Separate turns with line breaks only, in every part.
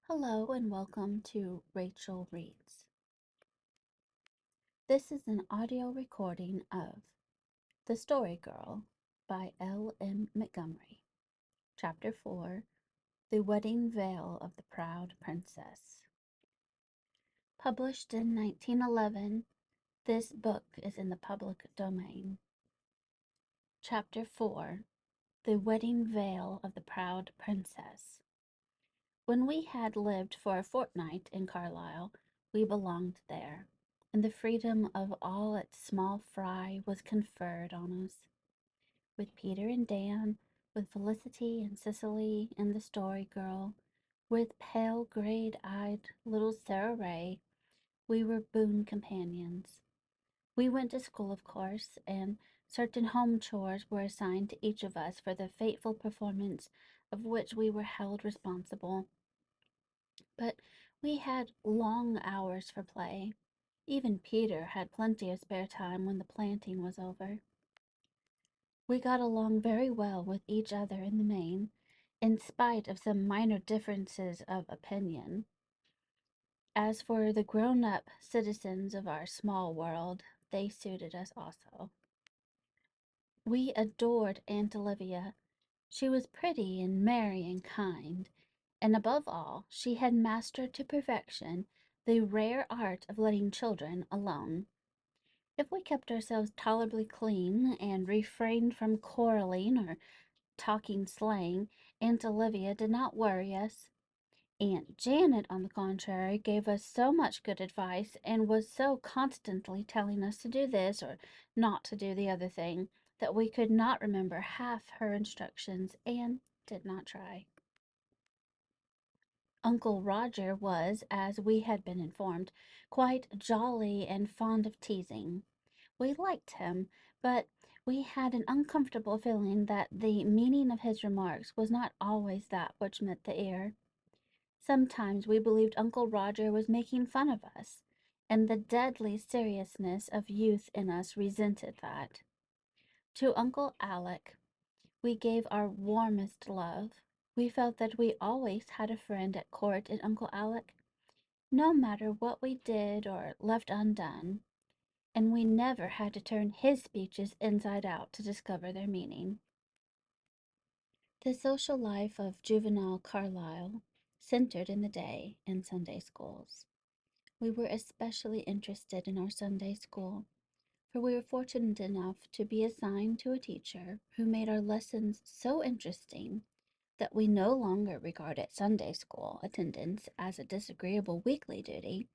Hello and welcome to Rachel Reads. This is an audio recording of The Story Girl by L.M. Montgomery, Chapter 4, The Wedding Veil of the Proud Princess. Published in 1911, this book is in the public domain. Chapter 4, The Wedding Veil of the Proud Princess. When we had lived for a fortnight in Carlisle, we belonged there, and the freedom of all its small fry was conferred on us. With Peter and Dan, with Felicity and Cicely and the Story Girl, with pale grey-eyed little Sarah Ray, we were boon companions. We went to school, of course, and certain home chores were assigned to each of us for the fateful performance of which we were held responsible. But we had long hours for play. Even Peter had plenty of spare time when the planting was over. We got along very well with each other in the main, in spite of some minor differences of opinion. As for the grown-up citizens of our small world, they suited us also. We adored Aunt Olivia. She was pretty and merry and kind, and above all, she had mastered to perfection the rare art of letting children alone. If we kept ourselves tolerably clean and refrained from quarreling or talking slang, Aunt Olivia did not worry us. Aunt Janet, on the contrary, gave us so much good advice and was so constantly telling us to do this or not to do the other thing that we could not remember half her instructions and did not try. Uncle Roger was, as we had been informed, quite jolly and fond of teasing. We liked him, but we had an uncomfortable feeling that the meaning of his remarks was not always that which met the ear. Sometimes we believed Uncle Roger was making fun of us, and the deadly seriousness of youth in us resented that. To Uncle Alec we gave our warmest love. We felt that we always had a friend at court in Uncle Alec, no matter what we did or left undone, and we never had to turn his speeches inside out to discover their meaning. The social life of juvenile Carlisle centered in the day and Sunday schools. We were especially interested in our Sunday school, for we were fortunate enough to be assigned to a teacher who made our lessons so interesting that we no longer regarded Sunday school attendance as a disagreeable weekly duty,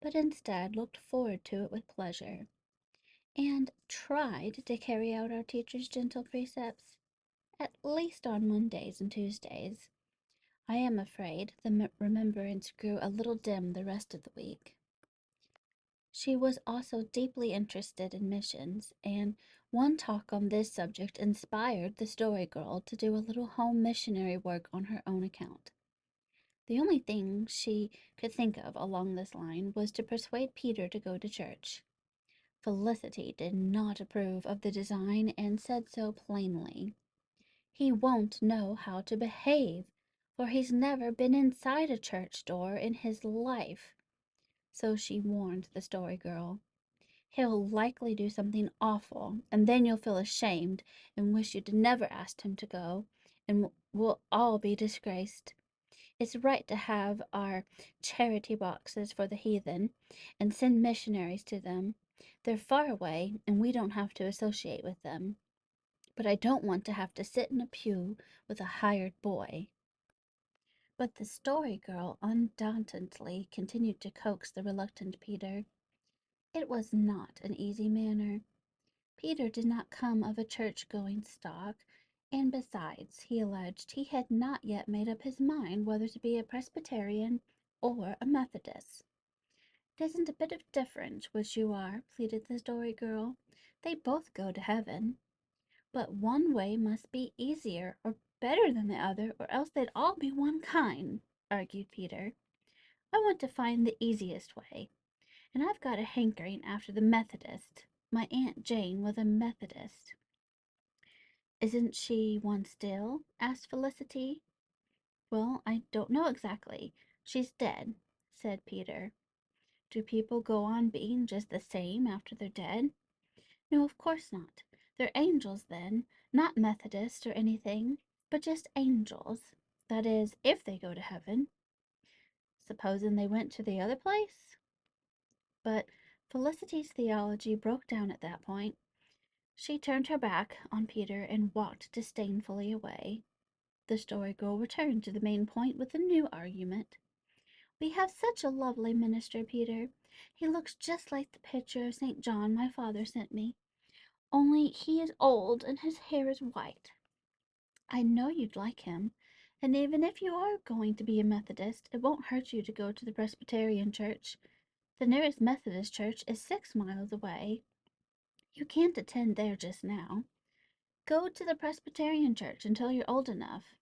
but instead looked forward to it with pleasure, and tried to carry out our teacher's gentle precepts, at least on Mondays and Tuesdays. I am afraid the remembrance grew a little dim the rest of the week. She was also deeply interested in missions, and one talk on this subject inspired the Story Girl to do a little home missionary work on her own account. The only thing she could think of along this line was to persuade Peter to go to church. Felicity did not approve of the design and said so plainly. "He won't know how to behave, for he's never been inside a church door in his life," so she warned the Story Girl. "He'll likely do something awful, and then you'll feel ashamed and wish you'd never asked him to go, and we'll all be disgraced. It's right to have our charity boxes for the heathen, and send missionaries to them. They're far away, and we don't have to associate with them. But I don't want to have to sit in a pew with a hired boy." But the Story Girl undauntedly continued to coax the reluctant Peter. It was not an easy matter. Peter did not come of a church-going stock, and besides, he alleged, he had not yet made up his mind whether to be a Presbyterian or a Methodist. "It isn't a bit of difference which you are," pleaded the Story Girl. "They both go to heaven. But one way must be easier or better than the other, or else they'd all be one kind," argued Peter. "I want to find the easiest way, and I've got a hankering after the Methodist. My Aunt Jane was a Methodist." "Isn't she one still?" asked Felicity. "Well, I don't know exactly. She's dead, said Peter. Do people go on being just the same after they're dead? No, of course not. They're angels then, not Methodist or anything, but just angels. That is, if they go to heaven. Supposing they went to the other place? But Felicity's theology broke down at that point. She turned her back on Peter and walked disdainfully away. The Story Girl returned to the main point with a new argument. We have such a lovely minister, Peter. He looks just like the picture of St. John my father sent me, only he is old and his hair is white. I know you'd like him, and even if you are going to be a Methodist, it won't hurt you to go to the Presbyterian church. The nearest Methodist church is 6 miles away. You can't attend there just now. Go to the Presbyterian church until you're old enough.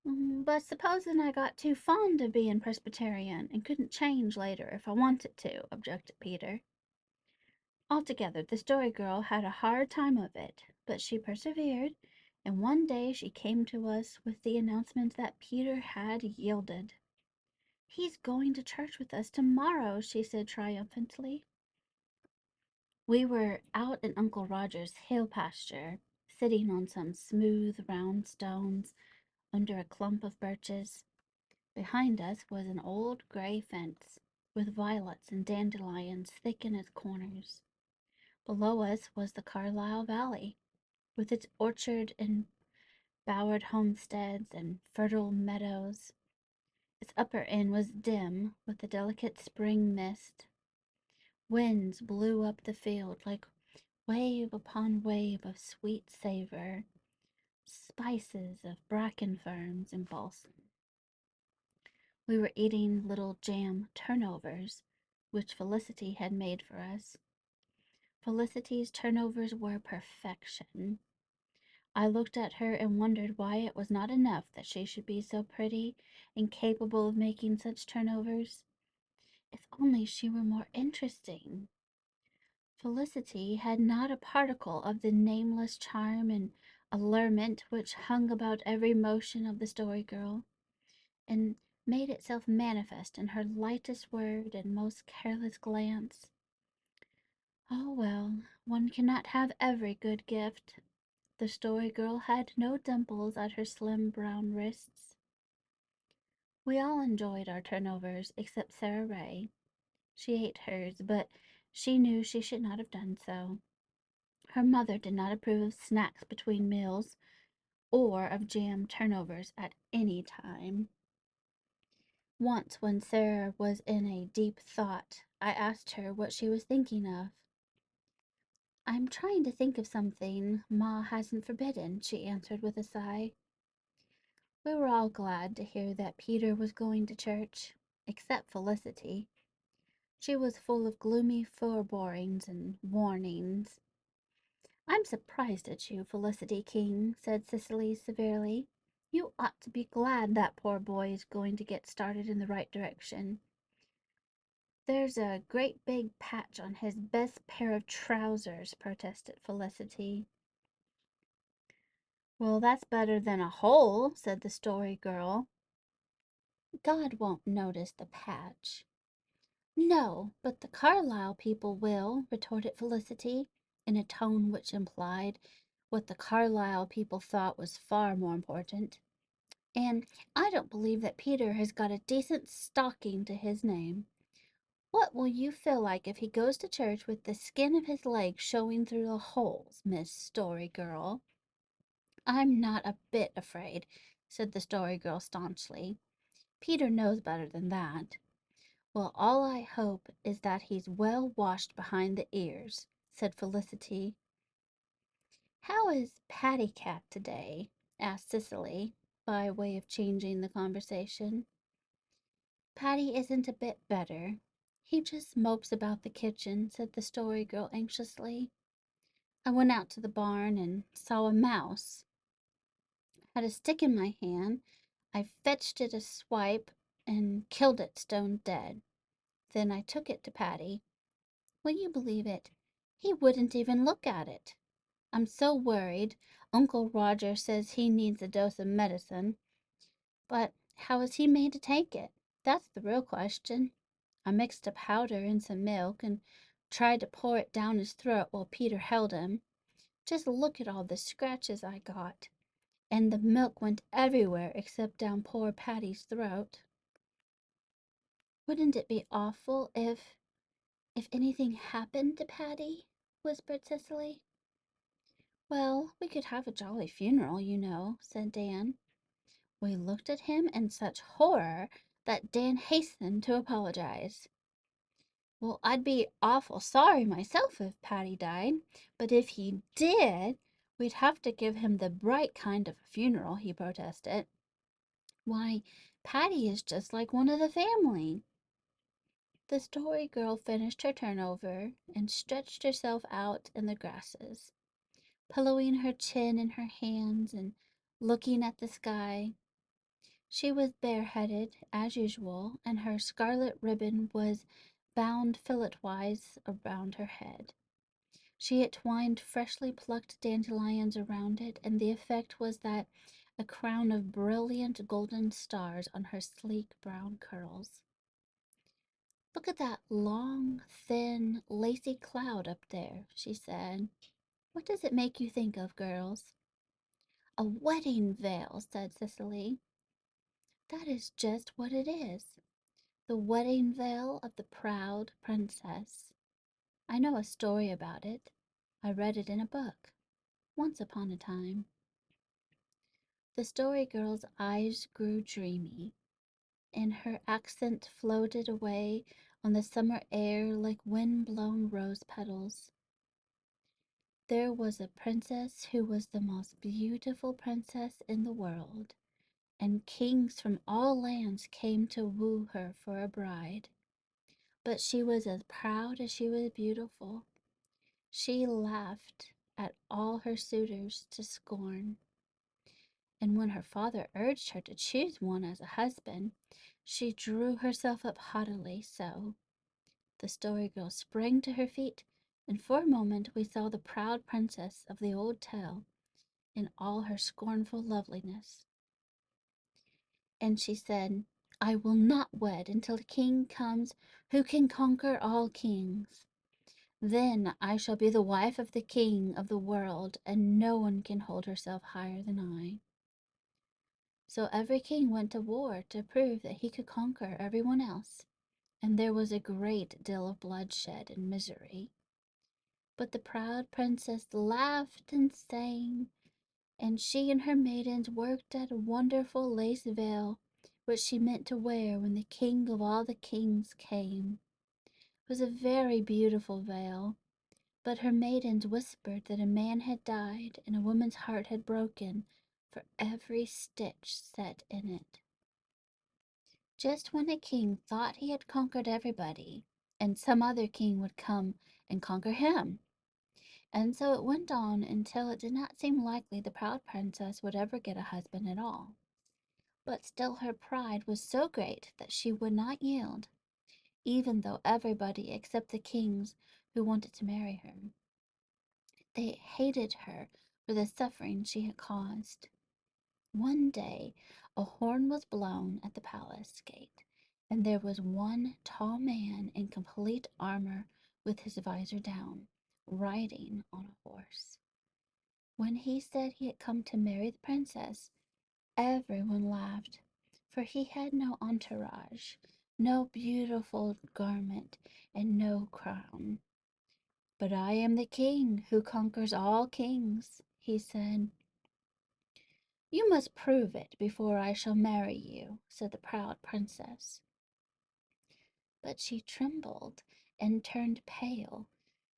But supposing I got too fond of being Presbyterian and couldn't change later if I wanted to, objected Peter. Altogether, the Story Girl had a hard time of it, but she persevered, and one day she came to us with the announcement that Peter had yielded. He's going to church with us tomorrow, she said triumphantly. We were out in Uncle Roger's hill pasture, sitting on some smooth, round stones under a clump of birches. Behind us was an old gray fence, with violets and dandelions thick in its corners. Below us was the Carlisle Valley, with its orchard and bowered homesteads and fertile meadows. Its upper end was dim with the delicate spring mist. Winds blew up the field like wave upon wave of sweet savor, spices of bracken ferns and balsam. We were eating little jam turnovers, which Felicity had made for us. Felicity's turnovers were perfection. I looked at her and wondered why it was not enough that she should be so pretty and capable of making such turnovers. If only she were more interesting. Felicity had not a particle of the nameless charm and allurement which hung about every motion of the Story Girl, and made itself manifest in her lightest word and most careless glance. Oh well, one cannot have every good gift. The Story Girl had no dimples at her slim brown wrists. We all enjoyed our turnovers except Sarah Ray. She ate hers, but she knew she should not have done so. Her mother did not approve of snacks between meals or of jam turnovers at any time. Once, when Sarah was in a deep thought, I asked her what she was thinking of. I'm trying to think of something Ma hasn't forbidden, she answered with a sigh. We were all glad to hear that Peter was going to church, except Felicity. She was full of gloomy forebodings and warnings. I'm surprised at you, Felicity King, said Cicely severely. You ought to be glad that poor boy is going to get started in the right direction. There's a great big patch on his best pair of trousers, protested Felicity. Well, that's better than a hole, said the Story Girl. God won't notice the patch. No, but the Carlisle people will, retorted Felicity, in a tone which implied what the Carlisle people thought was far more important. And I don't believe that Peter has got a decent stocking to his name. What will you feel like if he goes to church with the skin of his leg showing through the holes, Miss Story Girl? I'm not a bit afraid, said the Story Girl staunchly. Peter knows better than that. Well, all I hope is that he's well washed behind the ears, said Felicity. How is Patty Cat today? Asked Cicely, by way of changing the conversation. Patty isn't a bit better. He just mopes about the kitchen, said the Story Girl anxiously. I went out to the barn and saw a mouse. Had a stick in my hand. I fetched it a swipe and killed it stone dead. Then I took it to Patty. Will you believe it? He wouldn't even look at it. I'm so worried. Uncle Roger says he needs a dose of medicine. But How was he made to take it? That's the real question. I mixed a powder in some milk and tried to pour it down his throat while Peter held him. Just look at all the scratches I got. And the milk went everywhere except down poor Patty's throat. Wouldn't it be awful if anything happened to Patty? Whispered Cicely. Well, we could have a jolly funeral, you know, said Dan. We looked at him in such horror that Dan hastened to apologize. Well, I'd be awful sorry myself if Patty died, but if he did, we'd have to give him the right kind of a funeral, he protested. Why, Patty is just like one of the family. The Story Girl finished her turnover and stretched herself out in the grasses, pillowing her chin in her hands and looking at the sky. She was bareheaded, as usual, and her scarlet ribbon was bound fillet-wise around her head. She had twined freshly plucked dandelions around it, and the effect was that a crown of brilliant golden stars on her sleek brown curls. Look at that long, thin, lacy cloud up there, she said. What does it make you think of, girls? A wedding veil, said Cicely. That is just what it is. The wedding veil of the proud princess. I know a story about it. I read it in a book, once upon a time. The Story Girl's eyes grew dreamy, and her accent floated away on the summer air like wind-blown rose petals. There was a princess who was the most beautiful princess in the world, and kings from all lands came to woo her for a bride. But she was as proud as she was beautiful. She laughed at all her suitors to scorn, and when her father urged her to choose one as a husband, she drew herself up haughtily so. The Story Girl sprang to her feet, and for a moment we saw the proud princess of the old tale in all her scornful loveliness. And she said, I will not wed until a king comes who can conquer all kings. Then I shall be the wife of the king of the world, and no one can hold herself higher than I. So every king went to war to prove that he could conquer everyone else, and there was a great deal of bloodshed and misery. But the proud princess laughed and sang, and she and her maidens worked at a wonderful lace veil, which she meant to wear when the king of all the kings came. It was a very beautiful veil, but her maidens whispered that a man had died and a woman's heart had broken for every stitch set in it. Just when a king thought he had conquered everybody, and some other king would come and conquer him. And so it went on until it did not seem likely the proud princess would ever get a husband at all. But still her pride was so great that she would not yield, even though everybody except the kings who wanted to marry her. They hated her for the suffering she had caused. One day a horn was blown at the palace gate, and there was one tall man in complete armor with his visor down, riding on a horse. When he said he had come to marry the princess, everyone laughed, for he had no entourage, no beautiful garment, and no crown. But I am the king who conquers all kings, he said. You must prove it before I shall marry you, said the proud princess. But she trembled and turned pale,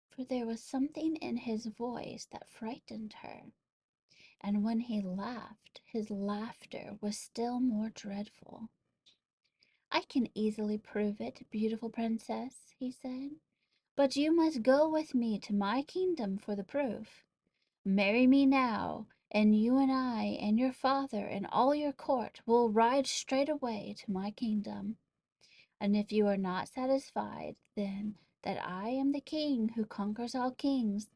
for there was something in his voice that frightened her. And when he laughed, his laughter was still more dreadful. I can easily prove it, beautiful princess, he said, but you must go with me to my kingdom for the proof. Marry me now, and you and I and your father and all your court will ride straight away to my kingdom. And if you are not satisfied, then, that I am the king who conquers all kings,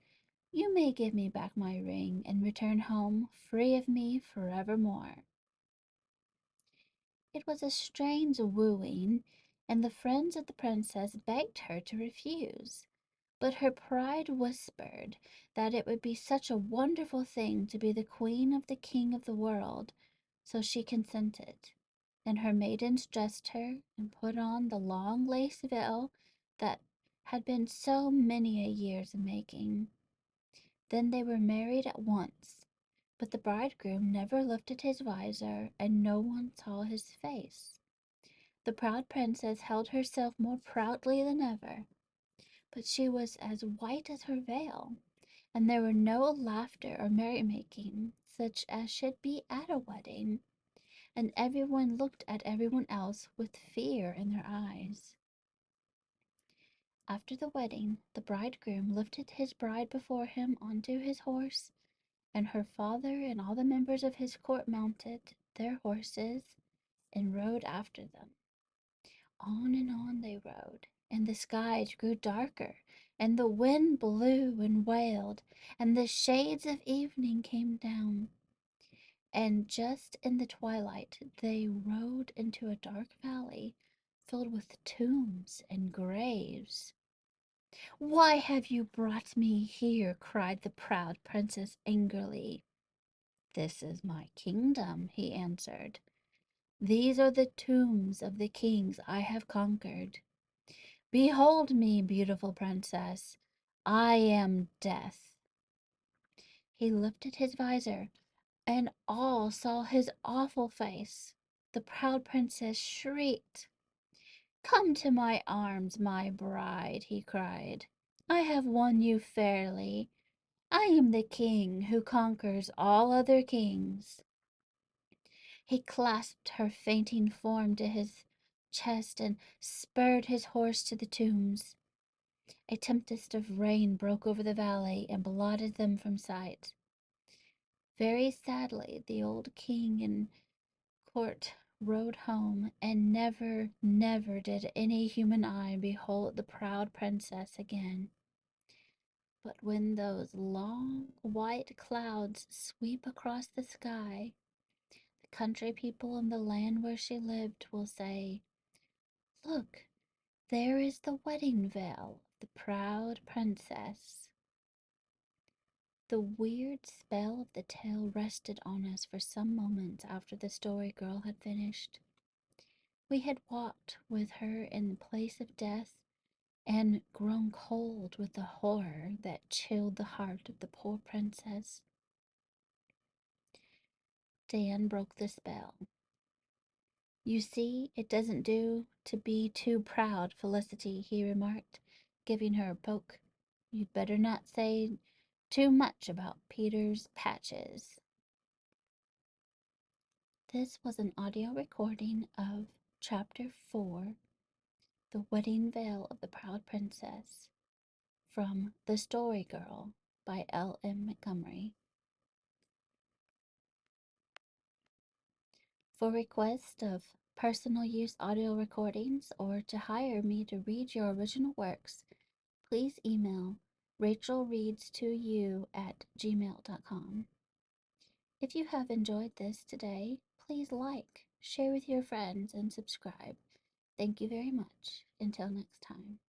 you may give me back my ring and return home free of me forevermore. It was a strange wooing, and the friends of the princess begged her to refuse. But her pride whispered that it would be such a wonderful thing to be the queen of the king of the world, so she consented. And her maidens dressed her and put on the long lace veil that had been so many a year's making. Then they were married at once, but the bridegroom never lifted his visor, and no one saw his face. The proud princess held herself more proudly than ever, but she was as white as her veil, and there were no laughter or merrymaking, such as should be at a wedding, and everyone looked at everyone else with fear in their eyes. After the wedding, the bridegroom lifted his bride before him onto his horse, and her father and all the members of his court mounted their horses and rode after them. On and on they rode, and the skies grew darker, and the wind blew and wailed, and the shades of evening came down. And just in the twilight they rode into a dark valley filled with tombs and graves. "Why have you brought me here?" cried the proud princess angrily. "This is my kingdom," he answered. "These are the tombs of the kings I have conquered. Behold me, beautiful princess. I am Death." He lifted his visor, and all saw his awful face. The proud princess shrieked. "Come to my arms, my bride," he cried. "I have won you fairly. I am the king who conquers all other kings." He clasped her fainting form to his chest and spurred his horse to the tombs. A tempest of rain broke over the valley and blotted them from sight. Very sadly the old king and court rode home, and never, never did any human eye behold the proud princess again. But when those long white clouds sweep across the sky, the country people in the land where she lived will say, "Look, there is the wedding veil of the proud princess." The weird spell of the tale rested on us for some moments after the Story Girl had finished. We had walked with her in the place of death and grown cold with the horror that chilled the heart of the poor princess. Dan broke the spell. "You see, it doesn't do to be too proud, Felicity," he remarked, giving her a poke. "You'd better not say too much about Peter's patches." This was an audio recording of Chapter 4, The Wedding Veil of the Proud Princess, from The Story Girl by L.M. Montgomery. For request of personal use audio recordings or to hire me to read your original works, please email rachelreads2you@gmail.com. If you have enjoyed this today, please like, share with your friends, and subscribe. Thank you very much. Until next time.